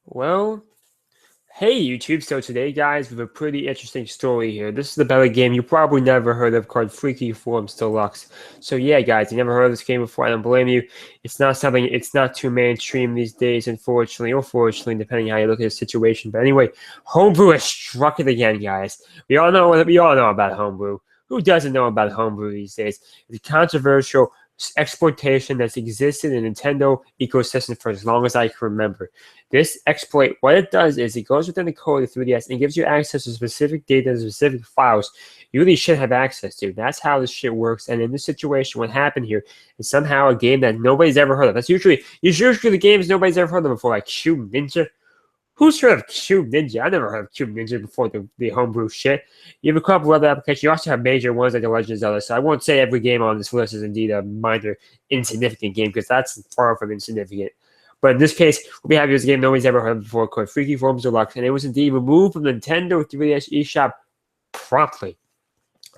Well, hey YouTube. So today, guys, we have a pretty interesting story here. This is about a game you probably never heard of called Freakyforms Deluxe. So yeah, guys, you never heard of this game before. I don't blame you. It's not too mainstream these days, unfortunately, or fortunately, depending how you look at the situation. But anyway, Homebrew has struck it again, guys. We all know about Homebrew. Who doesn't know about Homebrew these days? It's a controversial exploitation that's existed in the Nintendo ecosystem for as long as I can remember. This exploit, what it does is it goes within the code of 3DS and gives you access to specific data, specific files you really should have access to. That's how this shit works. And in this situation, what happened here is somehow a game that nobody's ever heard of. That's usually the games nobody's ever heard of before, like Shoot Ninja. Who's heard of Cube Ninja? I never heard of Cube Ninja before the homebrew shit. You have a couple other applications. You also have major ones like the Legend of Zelda. So I won't say every game on this list is indeed a minor, insignificant game because that's far from insignificant. But in this case, what we have is a game nobody's ever heard of before called Freakyforms Deluxe, and it was indeed removed from the Nintendo 3DS eShop promptly.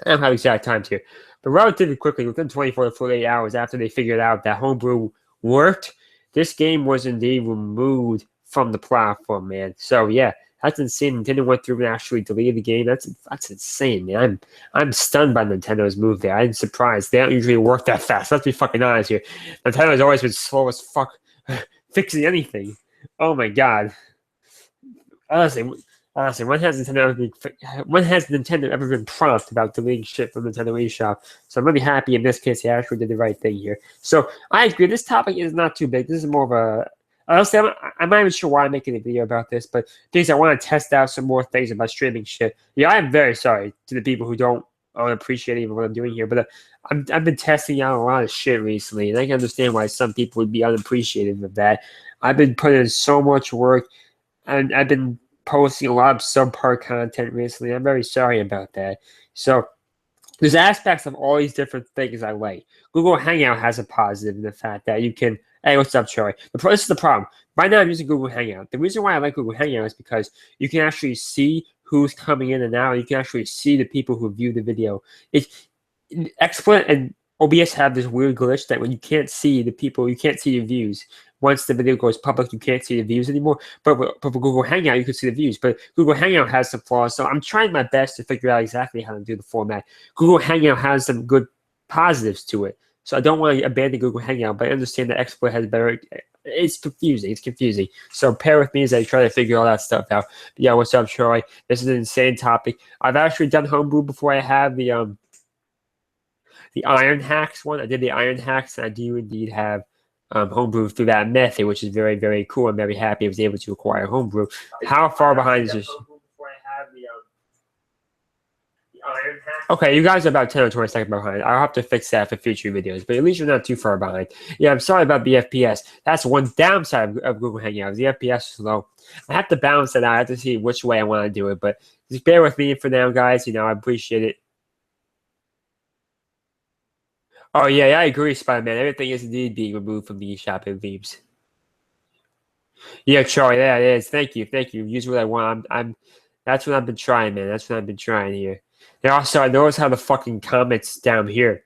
I don't have exact times here, but relatively quickly, within 24 to 48 hours after they figured out that homebrew worked, this game was indeed removed from the platform, man. So yeah, that's insane. Nintendo went through and actually deleted the game. That's insane, man. I'm stunned by Nintendo's move there. I'm surprised. They don't usually work that fast. Let's be fucking honest here. Nintendo's always been slow as fuck fixing anything. Oh my god. Honestly, when has Nintendo ever been prompt about deleting shit from Nintendo eShop? So I'm really happy in this case they actually did the right thing here. So I agree. This topic is not too big. This is more of a honestly, I'm not even sure why I'm making a video about this, but things I want to test out some more things about streaming shit. Yeah, I'm very sorry to the people who don't appreciate even what I'm doing here, but I've been testing out a lot of shit recently, and I can understand why some people would be unappreciative of that. I've been putting in so much work, and I've been posting a lot of subpar content recently. I'm very sorry about that. So there's aspects of all these different things I like. Google Hangout has a positive in the fact that you can. Hey, what's up, Charlie? This is the problem. Right now, I'm using Google Hangout. The reason why I like Google Hangout is because you can actually see who's coming in and out. You can actually see the people who view the video. XSplit and OBS have this weird glitch that when you can't see the people, you can't see the views. Once the video goes public, you can't see the views anymore. But for Google Hangout, you can see the views. But Google Hangout has some flaws, so I'm trying my best to figure out exactly how to do the format. Google Hangout has some good positives to it, so I don't want to abandon Google Hangout, but I understand that XSplit has better. It's confusing. So bear with me as I try to figure all that stuff out. But yeah, what's up, Troy? This is an insane topic. I've actually done homebrew before. I have the Iron Hacks one. I did the Iron Hacks, and I do indeed have homebrew through that method, which is very, very cool. I'm very happy I was able to acquire homebrew. How far behind is this? Okay, you guys are about 10 or 20 seconds behind. I'll have to fix that for future videos, but at least you're not too far behind. Yeah, I'm sorry about the FPS. That's one downside of Google Hangouts. The FPS is low. I have to balance it out. I have to see which way I want to do it, but just bear with me for now, guys. You know, I appreciate it. Oh, yeah, I agree, Spider-Man. Everything is indeed being removed from the eShop and Veeps. Yeah, Charlie, yeah, it is. Thank you. Use what I want. That's what I've been trying, man. That's what I've been trying here. And also, I notice how the fucking comments down here.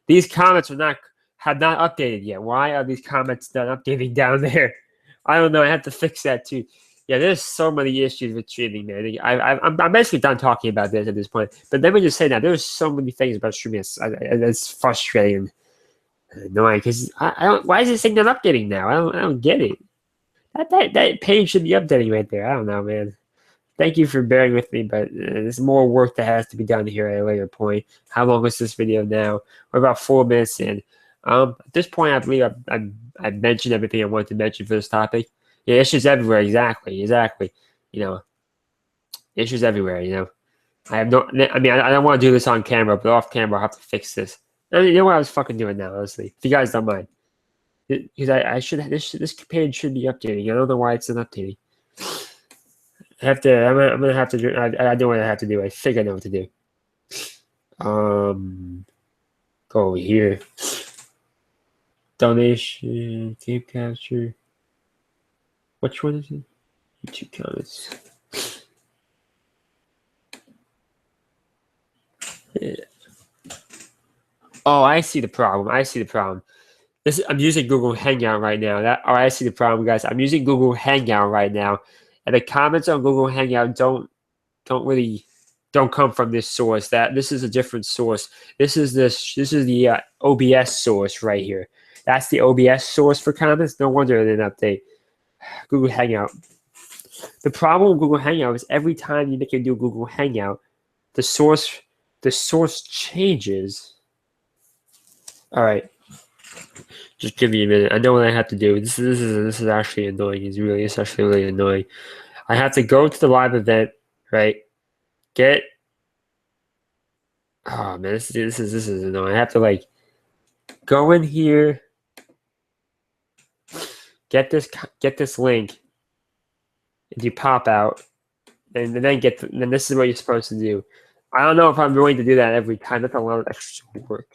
These comments have not updated yet. Why are these comments not updating down there? I don't know. I have to fix that too. Yeah, there's so many issues with streaming, man. I'm basically done talking about this at this point. But let me just say that there's so many things about streaming that's frustrating, annoying. Because I don't. Why is this thing not updating now? I don't get it. That page should be updating right there. I don't know, man. Thank you for bearing with me, but there's more work that has to be done here at a later point. How long is this video now? We're about 4 minutes in. At this point, I believe I've mentioned everything I wanted to mention for this topic. Yeah, issues everywhere. Exactly. You know, issues everywhere. You know, I don't want to do this on camera, but off camera, I'll have to fix this. I mean, you know what I was fucking doing now, honestly. If you guys don't mind, because I should this page should be updating. I don't know why it's not updating. I'm gonna have to do. I know what I have to do. I think I know what to do. Go over here. Donation, game capture. Which one is it? YouTube comments. Yeah. Oh, I see the problem. I'm using Google Hangout right now. I see the problem, guys. I'm using Google Hangout right now, and the comments on Google Hangout don't come from this source. This is a different source. This is the OBS source right here. That's the OBS source for comments. No wonder it didn't update. Google Hangout. The problem with Google Hangout is every time you make a new Google Hangout, the source changes. All right. Just give me a minute. I know what I have to do. This is actually annoying. It's actually really annoying. I have to go to the live event, right? Oh man, this is annoying. I have to like go in here, get this link, and you pop out, and then then this is what you're supposed to do. I don't know if I'm going to do that every time. That's a lot of extra work.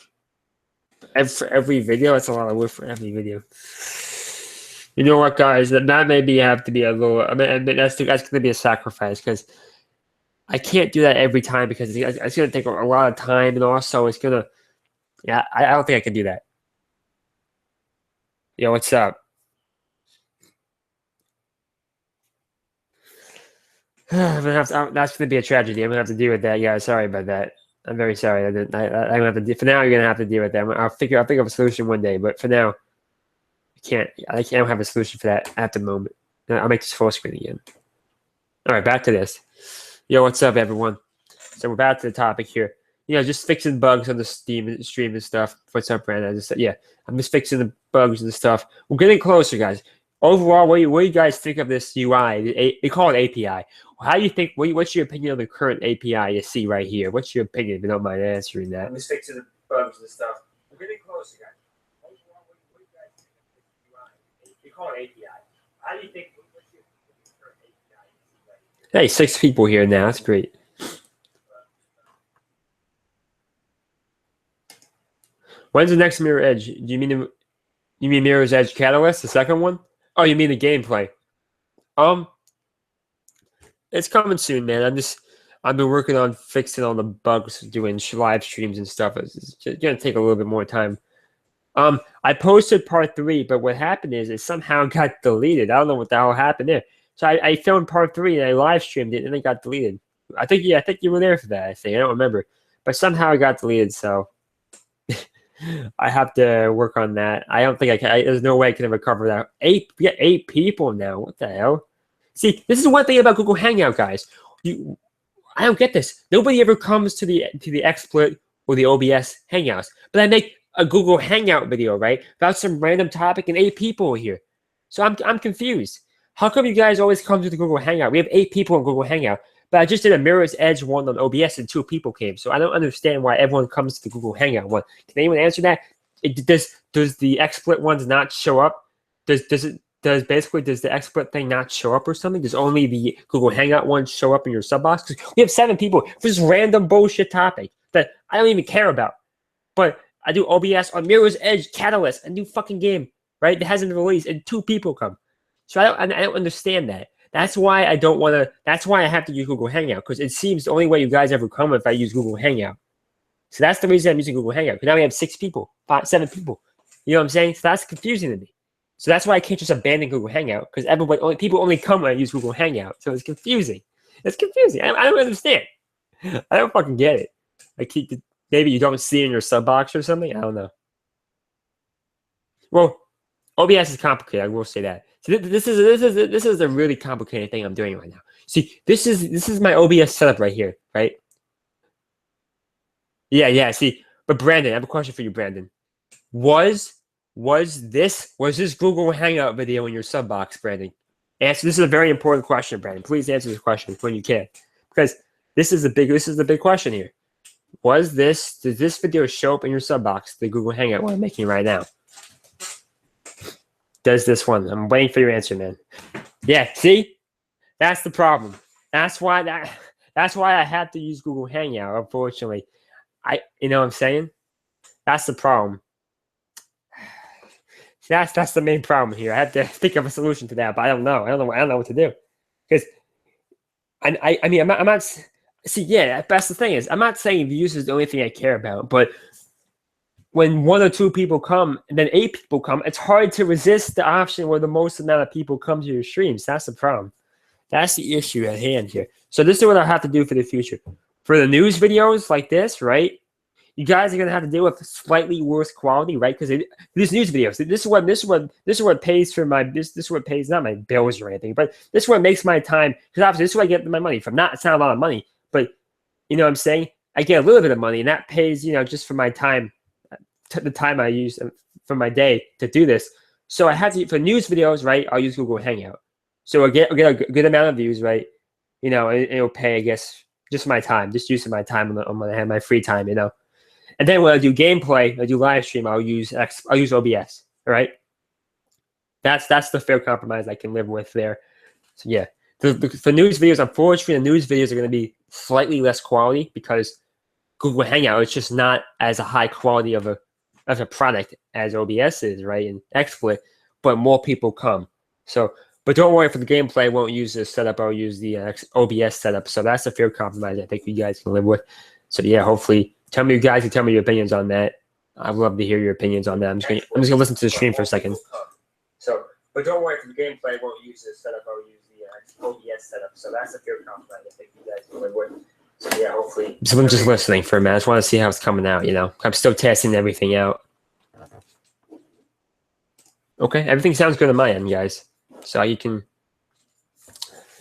For every video, it's a lot of work for every video. You know what, guys? That maybe have to be a little. I mean, that's going to be a sacrifice because I can't do that every time because it's going to take a lot of time, and also it's going to. Yeah, I don't think I can do that. Yo, what's up? I'm gonna have to, that's going to be a tragedy. I'm going to have to deal with that. Yeah, sorry about that. I'm very sorry. I'm going to have to. For now, you're going to have to deal with that. I'll think of a solution one day, but for now, I can't have a solution for that at the moment. I'll make this full screen again. All right, back to this. Yo, what's up, everyone? So we're back to the topic here. Just fixing bugs on the stream and stuff. What's up, Brandon? I'm just fixing the bugs and stuff. We're getting closer, guys. Overall, what do you guys think of this UI? They call it API. How do you think? What's your opinion on the current API you see right here? What's your opinion? If you don't mind answering that. I'm just fixing the bugs and stuff. We're getting closer, guys. Overall, what do you guys think of this UI? They call it API. How do you think? What's your opinion on the current API you see right here? Hey, 6 people here now. That's great. When's the next Mirror Edge? Do you mean Mirror's Edge Catalyst, the second one? Oh, you mean the gameplay? It's coming soon, man. I've been working on fixing all the bugs, doing live streams and stuff. It's gonna take a little bit more time. I posted part 3, but what happened is it somehow got deleted. I don't know what the hell happened there. So I filmed part 3 and I live streamed it and it got deleted. I think you were there for that. I don't remember, but somehow it got deleted. So I have to work on that. I don't think I can. There's no way I can recover that. We got 8 people now. What the hell? See, this is one thing about Google Hangout, guys. I don't get this. Nobody ever comes to the XSplit or the OBS Hangouts, but I make a Google Hangout video, right, about some random topic, and 8 people are here. So I'm confused. How come you guys always come to the Google Hangout? We have 8 people in Google Hangout, but I just did a Mirror's Edge one on OBS and 2 people came. So I don't understand why everyone comes to the Google Hangout one. Can anyone answer that? Does the XSplit ones not show up? Does the XSplit thing not show up or something? Does only the Google Hangout one show up in your sub box? Because we have 7 people for this random bullshit topic that I don't even care about. But I do OBS on Mirror's Edge Catalyst, a new fucking game, right? That hasn't been released, and 2 people come. So I don't understand that. That's why I don't want to. That's why I have to use Google Hangout, because it seems the only way you guys ever come if I use Google Hangout. So that's the reason I'm using Google Hangout. Because now we have 6 people, 7 people. You know what I'm saying? So that's confusing to me. So that's why I can't just abandon Google Hangout, because people only come when I use Google Hangout. So it's confusing. It's confusing. I don't understand. I don't fucking get it. Maybe you don't see it in your sub box or something. I don't know. Well, OBS is complicated. I will say that. So this is a really complicated thing I'm doing right now. See, this is my OBS setup right here, right? Yeah. See, but Brandon, I have a question for you, Brandon. Was this Google Hangout video in your sub box, Brandon? Answer. This is a very important question, Brandon. Please answer this question when you can, because this is the big question here. Does this video show up in your sub box, the Google Hangout one I'm making right now? Does this one? I'm waiting for your answer, man. Yeah, see? That's the problem. That's why I have to use Google Hangout, unfortunately. You know what I'm saying? That's the problem. That's the main problem here. I have to think of a solution to that, but I don't know. I don't know what to do. Because I mean, I'm not see, yeah, that's the thing is, I'm not saying views is the only thing I care about, but when 1 or 2 people come and then 8 people come, it's hard to resist the option where the most amount of people come to your streams. That's the problem. That's the issue at hand here. So this is what I have to do for the future. For the news videos like this, right? You guys are gonna have to deal with slightly worse quality, right? Because these news videos, this is what pays for my this is what pays not my bills or anything, but this is what makes my time. Because obviously this is where I get my money from. It's not a lot of money, but you know what I'm saying. I get a little bit of money, and that pays just for my time, the time I use for my day to do this. So I have to for news videos, right? I'll use Google Hangout. So I'll get a good amount of views, right? It'll pay, I guess, just my time, just using my time on my free time, And then when I do gameplay, I do live stream, I'll use OBS. All right, that's the fair compromise I can live with there. So yeah, for news videos, unfortunately, the news videos are going to be slightly less quality because Google Hangout is just not as a high quality of a product as OBS is, right? And XSplit, but more people come. So, but don't worry, for the gameplay, I won't use this setup. I'll use the OBS setup. So that's a fair compromise I think you guys can live with. So yeah, hopefully. Tell me, you guys can tell me your opinions on that. I'd love to hear your opinions on that. I'm just gonna listen to the stream for a second. So, but don't worry, for the gameplay, I won't use this setup. I'll use the OBS setup. So that's a fair compromise I think you guys can live with. So yeah, hopefully. So I'm just listening for a minute. I just want to see how it's coming out. I'm still testing everything out. Okay, everything sounds good on my end, guys. So you can.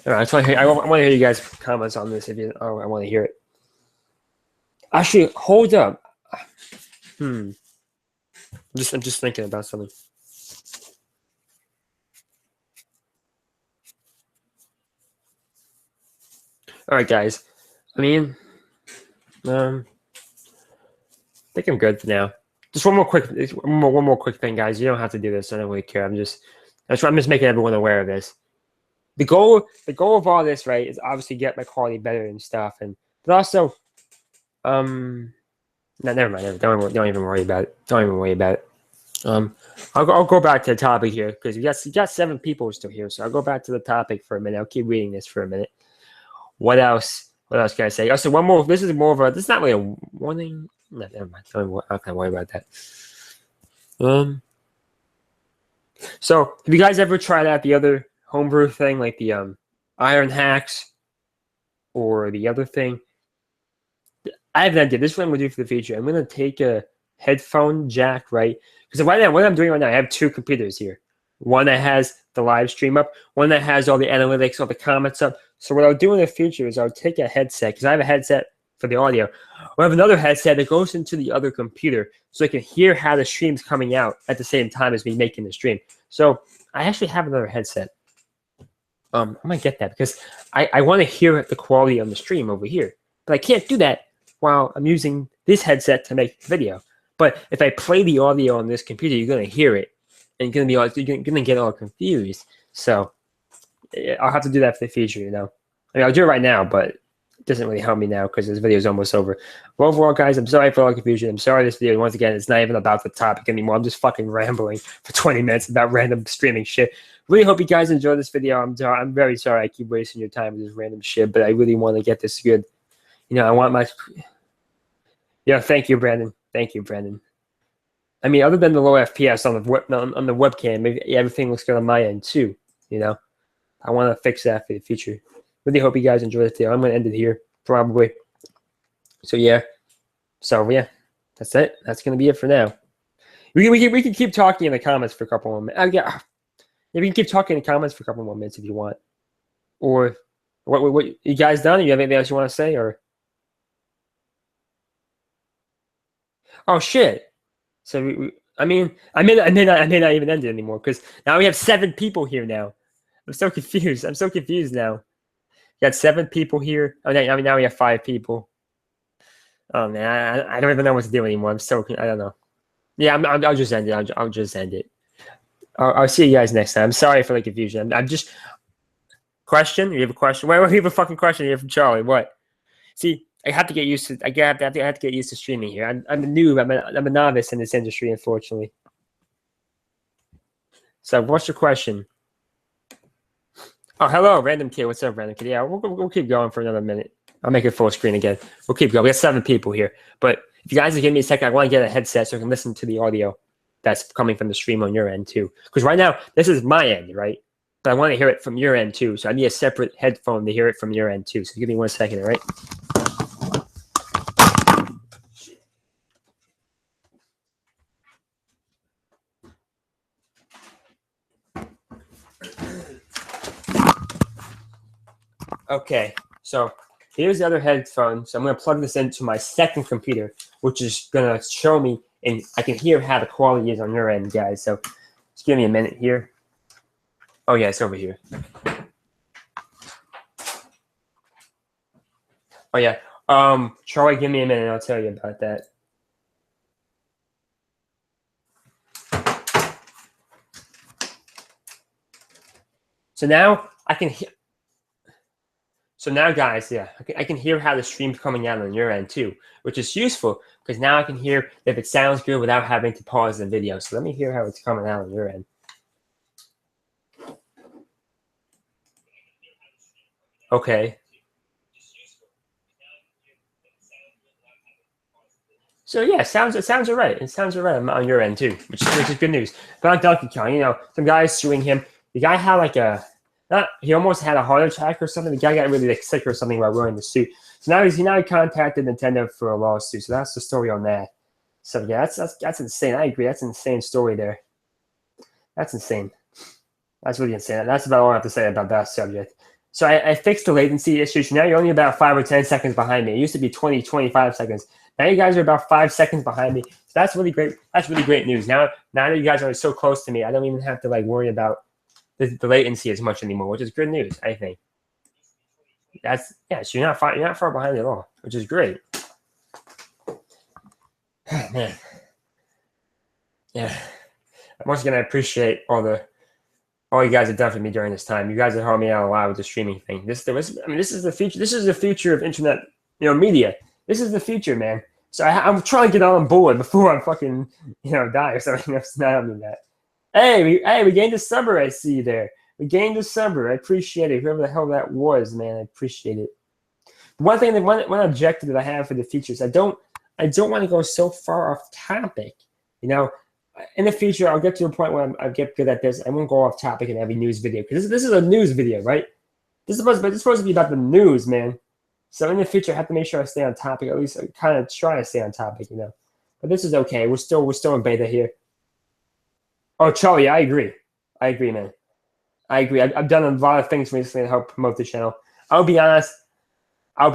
All right, I want to hear you guys' comments on this. I want to hear it. Actually, hold up. I'm just thinking about something. All right, guys. I think I'm good for now. Just one more quick thing, guys. You don't have to do this. I don't really care. I'm just making everyone aware of this. The goal of all this, right, is obviously get my quality better and stuff, but also. No, never mind. Don't even worry about it. Don't even worry about it. I'll go back to the topic here because you got 7 people still here. So I'll go back to the topic for a minute. I'll keep reading this for a minute. What else? What else can I say? Oh, so one more. This is more of a. This is not really a warning. No, never mind. I'm not gonna worry about that. So have you guys ever tried out the other homebrew thing, like the iron hacks, or the other thing? I have an idea. This is what I'm going to do for the future. I'm going to take a headphone jack, right? Because right now, what I'm doing right now, I have 2 computers here. One that has the live stream up, one that has all the analytics, all the comments up. So what I'll do in the future is I'll take a headset, because I have a headset for the audio. I'll have another headset that goes into the other computer so I can hear how the stream's coming out at the same time as me making the stream. So I actually have another headset. I might get that because I want to hear the quality on the stream over here. But I can't do that while I'm using this headset to make video. But if I play the audio on this computer, you're going to hear it. And you're going to get all confused. So I'll have to do that for the future, I mean, I'll do it right now, but it doesn't really help me now because this video is almost over. But overall, guys, I'm sorry for all the confusion. I'm sorry this video, once again, it's not even about the topic anymore. I'm just fucking rambling for 20 minutes about random streaming shit. Really hope you guys enjoyed this video. I'm very sorry I keep wasting your time with this random shit, but I really want to get this good. I want my... Yeah, thank you, Brandon. Thank you, Brandon. I mean, other than the low FPS on the webcam, maybe everything looks good on my end too, I want to fix that for the future. Really hope you guys enjoy this video. I'm going to end it here, probably. So, yeah. That's it. That's going to be it for now. We can keep talking in the comments for a couple more minutes. Yeah, we can keep talking in the comments for a couple more minutes if you want. Or, what you guys done? You have anything else you want to say? Or... Oh, shit. So, I may not even end it anymore because now we have 7 people here now. I'm so confused. Now. We got 7 people here. Oh, now we have 5 people. Oh man, I don't even know what to do anymore. I don't know. Yeah, I'll just end it. I'll just end it. I'll see you guys next time. I'm sorry for the confusion. I'm just question. You have a question? Why do you have a fucking question here from Charlie? What? See, I have to get used to. I have to get used to streaming here. I'm a noob. I'm a novice in this industry, unfortunately. So, what's your question? Oh, hello, Random Kid. What's up, Random Kid? Yeah, we'll keep going for another minute. I'll make it full screen again. We'll keep going. We got 7 people here. But If you guys will give me a second, I want to get a headset so I can listen to the audio that's coming from the stream on your end too. Because right now, this is my end, right? But I want to hear it from your end too. So I need a separate headphone to hear it from your end too. So give me 1 second, all right? Okay, so here's the other headphone. So I'm going to plug this into my second computer, which is going to show me, and I can hear how the quality is on your end, guys. So just give me a minute here. Oh, yeah, it's over here. Oh, yeah. Charlie, give me a minute. I'll tell you about that. So now I can hear. So now, guys, yeah, I can hear how the stream's coming out on your end too, which is useful because now I can hear if it sounds good without having to pause the video. So let me hear how it's coming out on your end. Okay. So yeah, it sounds all right. It sounds all right on your end too, which is good news. But on Donkey Kong, you know, some guys suing him. The guy had like he almost had a heart attack or something. The guy got really like sick or something while wearing the suit. So now he contacted Nintendo for a lawsuit. So that's the story on that. So yeah, that's insane. I agree. That's an insane story there. That's insane. That's really insane. That's about all I have to say about that subject. So I fixed the latency issues. Now you're only about 5 or 10 seconds behind me. It used to be 20, 25 seconds. Now you guys are about 5 seconds behind me. So that's really great. That's really great news. Now that you guys are so close to me, I don't even have to like worry about the latency as much anymore, which is good news, I think. So you're not far behind at all, which is great. Man. Yeah. Once again, I appreciate all you guys have done for me during this time. You guys have helped me out a lot with the streaming thing. This is the future. This is the future of internet, media. This is the future, man. So I'm trying to get on board before I fucking, die or something. That's not on that. Hey, we gained a subber. I see you there. We gained a subber. I appreciate it. Whoever the hell that was, man, I appreciate it. One thing, one objective that I have for the future is I don't want to go so far off topic. In the future, I'll get to a point where I get good at this. I won't go off topic in every news video because this is a news video, right? This is supposed to be about the news, man. So in the future, I have to make sure I stay on topic. At least I kind of try to stay on topic, But this is okay. We're still in beta here. Oh, Charlie, I agree. I agree, man. I agree. I've done a lot of things recently to help promote the channel. I'll be honest. I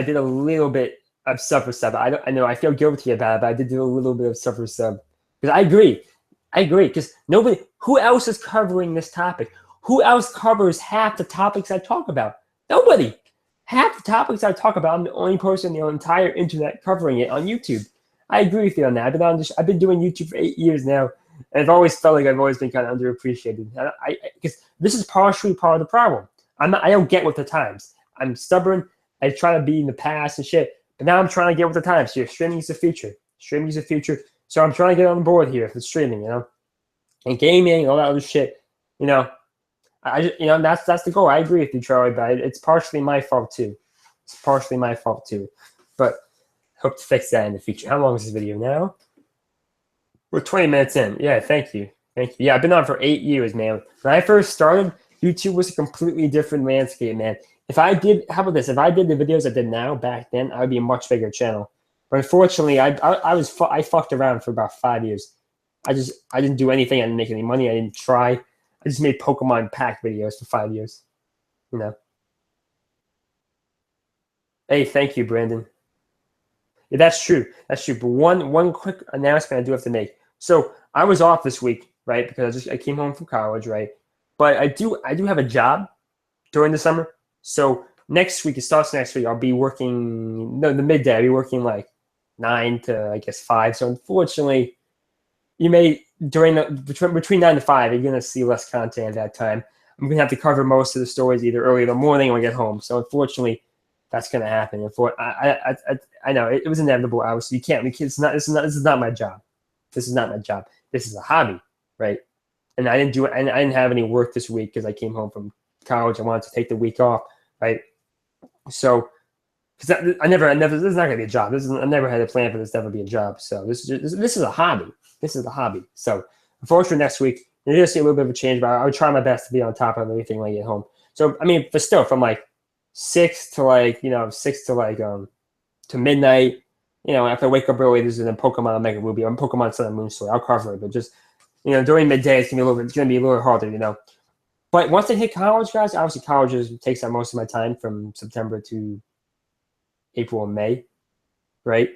did a little bit of suffer sub. I know I feel guilty about it, but I did do a little bit of suffer sub. Because I agree. Because who else is covering this topic? Who else covers half the topics I talk about? Nobody. Half the topics I talk about, I'm the only person on the entire internet covering it on YouTube. I agree with you on that. I've been doing YouTube for 8 years now, and I've always felt like I've always been kind of underappreciated. Because this is partially part of the problem. I don't get with the times. I'm stubborn. I try to be in the past and shit, but now I'm trying to get with the times. So streaming is the future. Streaming is the future. So I'm trying to get on board here for streaming, and gaming and all that other shit. That's the goal. I agree with you, Charlie, but it's partially my fault too. But hope to fix that in the future. How long is this video now? We're 20 minutes in. Yeah, thank you. Yeah, I've been on for 8 years, man. When I first started, YouTube was a completely different landscape, man. How about this? If I did the videos I did now back then, I would be a much bigger channel. But unfortunately, I fucked around for about 5 years. I didn't do anything. I didn't make any money. I didn't try. I just made Pokemon pack videos for 5 years. Hey, thank you, Brandon. Yeah, that's true. But one quick announcement I do have to make. So I was off this week, right? Because I came home from college, right? But I do have a job during the summer. So next week, it starts next week. I'll be working the midday. I'll be working like 9 to 5. So unfortunately, you may between 9 to 5, you're gonna see less content at that time. I'm gonna have to cover most of the stories either early in the morning or when I get home. So unfortunately, that's gonna happen. I know it was inevitable. Obviously, you can't. This is not my job. This is not my job. This is a hobby, right? And I didn't have any work this week because I came home from college. I wanted to take the week off, right? So because I never. This is not gonna be a job. I never had a plan for this to ever be a job. So this is a hobby. This is a hobby. So unfortunately, next week you're gonna see a little bit of a change, but I would try my best to be on top of everything when I get home. So I mean, but still, from like 6 to like 6 to like to midnight. If I wake up early, this is a Pokemon Mega Ruby or Pokemon Sun and Moon story. I'll cover it, but just during midday, it's gonna be a little harder. But once I hit college, guys, obviously college takes up most of my time from September to April and May, right?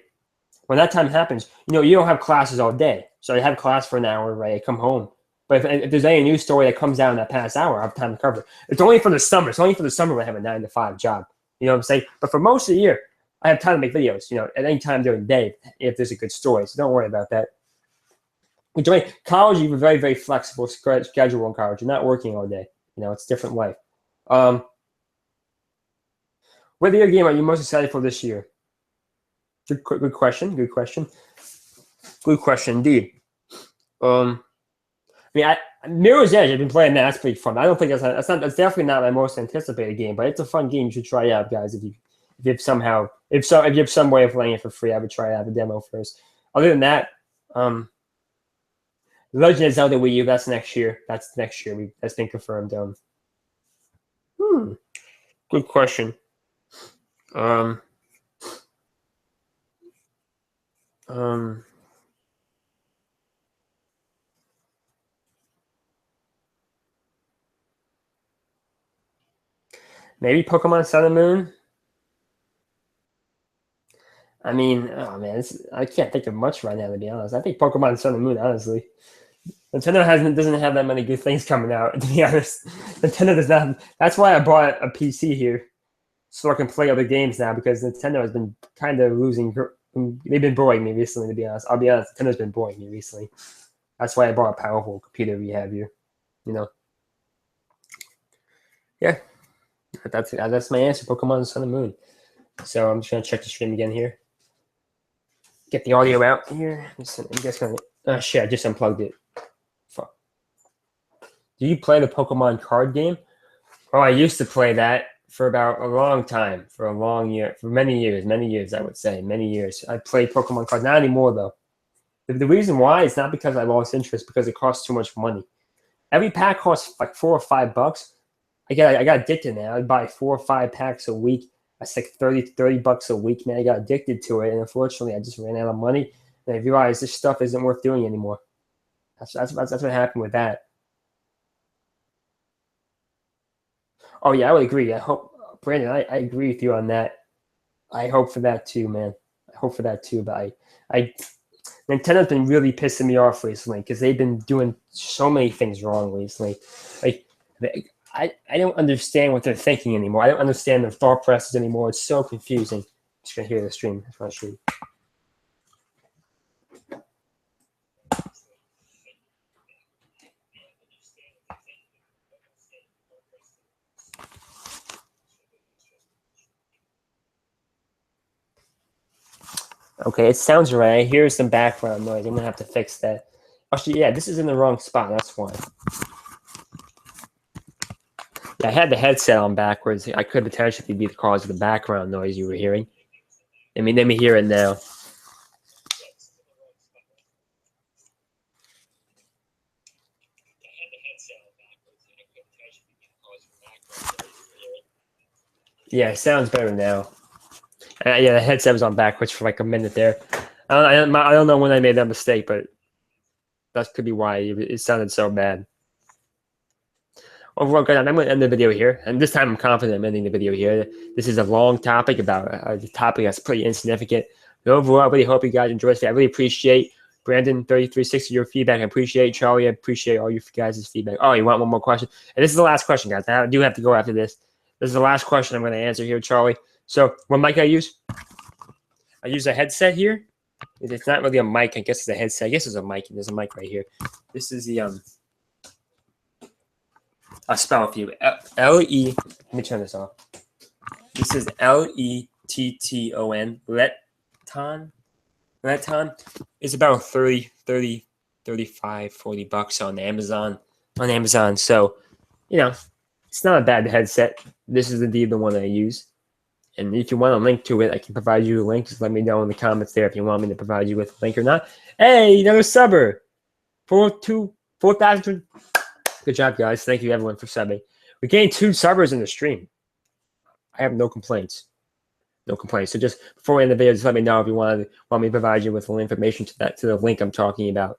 When that time happens, you don't have classes all day. So I have class for an hour, right? I come home. But if there's any news story that comes out in that past hour, I have time to cover it. It's only for the summer. It's only for the summer when I have a 9 to 5 job. You know what I'm saying? But for most of the year, I have time to make videos, at any time during the day if there's a good story. So don't worry about that. During college, you have a very, very flexible schedule in college. You're not working all day. It's a different life. What video game are you most excited for this year? Good question. Good question. Good question, indeed. Mirror's Edge. I've been playing that. That's pretty fun. I don't think that's definitely not my most anticipated game, but it's a fun game. You should try it out, guys. If you have some way of playing it for free, I would try it out the demo first. Other than that, Legend of Zelda Wii U. That's next year. That's next year. That's been confirmed. Good question. Maybe Pokemon Sun and Moon. I mean, oh man, I can't think of much right now, to be honest. I think Pokemon Sun and Moon, honestly. Nintendo doesn't have that many good things coming out, to be honest. Nintendo does not. That's why I bought a PC here, so I can play other games now, because Nintendo has been kind of losing. They've been boring me recently, to be honest. I'll be honest, Nintendo's been boring me recently. That's why I bought a powerful computer we have here. Yeah, that's my answer. Pokemon Sun and Moon. So I'm just gonna check the stream again here. Get the audio out here. I'm just gonna. Oh shit! I just unplugged it. Fuck. Do you play the Pokemon card game? Oh, I used to play that for about a long time, for many years, I would say, many years. I played Pokemon cards, not anymore though. The reason why is not because I lost interest, because it costs too much money. Every pack costs like $4 or $5. I got addicted now. I'd buy 4 or 5 packs a week. That's like $30 a week, man. I got addicted to it, and unfortunately, I just ran out of money, and I realized this stuff isn't worth doing anymore. That's what happened with that. Oh yeah, I would agree. I hope, Brandon, I agree with you on that. I hope for that too, man. I hope for that too. But Nintendo's been really pissing me off recently, because they've been doing so many things wrong recently. Like, I don't understand what they're thinking anymore. I don't understand their thought process anymore. It's so confusing. Just gonna hear the stream. That's my stream. Okay, it sounds right. I hear some background noise. I'm gonna have to fix that. Actually, yeah, this is in the wrong spot. That's why. Yeah, I had the headset on backwards. I could potentially be the cause of the background noise you were hearing. Let me hear it now. Yeah, it sounds better now. Yeah, the headset was on backwards for like a minute there. I don't know when I made that mistake, but that could be why it sounded so bad. Overall, guys, I'm going to end the video here. And this time I'm confident I'm ending the video here. This is a long topic about a topic that's pretty insignificant. But overall, I really hope you guys enjoyed this. I really appreciate Brandon 3360 your feedback. I appreciate Charlie. I appreciate all you guys' feedback. Oh, you want one more question? And this is the last question, guys. I do have to go after this. This is the last question I'm going to answer here, Charlie. So what mic I use? I use a headset here. It's not really a mic. I guess it's a headset. I guess it's a mic. There's a mic right here. This is the I'll spell it for you. L-E. Let me turn this off. This is Letton. Letton is about 30, 35, $40 on Amazon. So, it's not a bad headset. This is indeed the one I use. And if you want a link to it, I can provide you a link. Just let me know in the comments there if you want me to provide you with a link or not. Hey, another subber. 4,000. Good job, guys. Thank you, everyone, for subbing. We gained 2 subbers in the stream. I have no complaints. No complaints. So just before we end the video, just let me know if you want me to provide you with information to the link I'm talking about.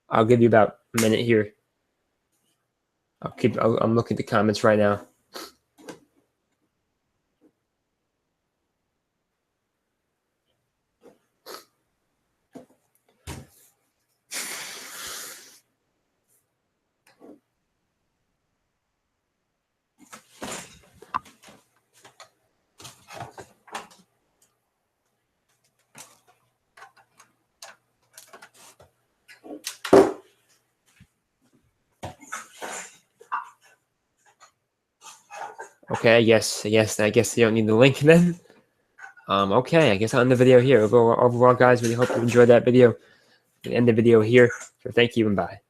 I'll give you about a minute here. I'm looking at the comments right now. Okay, I guess you don't need the link then. Okay, I guess I'll end the video here. Overall, guys, really hope you enjoyed that video. End the video here. So thank you and bye.